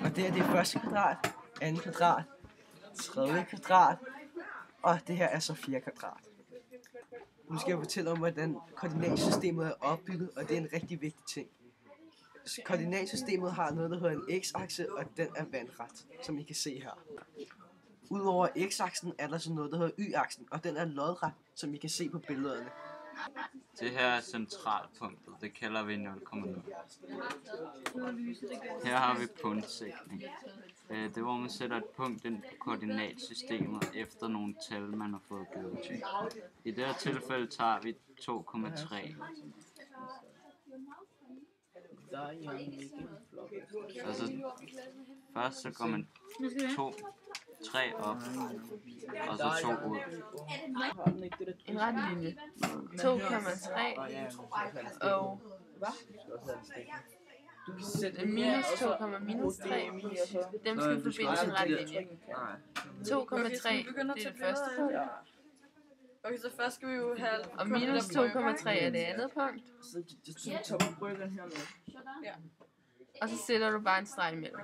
Og det her det er første kvadrat, anden kvadrat, tredje kvadrat, og det her er så 4 kvadrat. Nu skal jeg fortælle om, hvordan koordinatsystemet er opbygget, og det er en rigtig vigtig ting. Koordinatsystemet har noget, der hedder en x-akse, og den er vandret, som I kan se her. Udover x-aksen er der så noget, der hedder y-aksen, og den er lodret, som I kan se på billederne. Det her er centralpunktet, det kalder vi 0,0. Her har vi punktsætning. Det er hvor man sætter et punkt ind på koordinatsystemet efter nogle tal, man har fået givet. I det her tilfælde tager vi 2,3. Altså, først så går man 3 op, og så 2 ud. En ret linje. 2,3 og minus 2,3. Dem skal vi forbinde til en ret linje. 2,3 det er det første punkt. Okay, så først skal vi jo have... Og minus 2,3 er det andet punkt. Så topper bryggen hernede. Og så sætter du bare en streg imellem.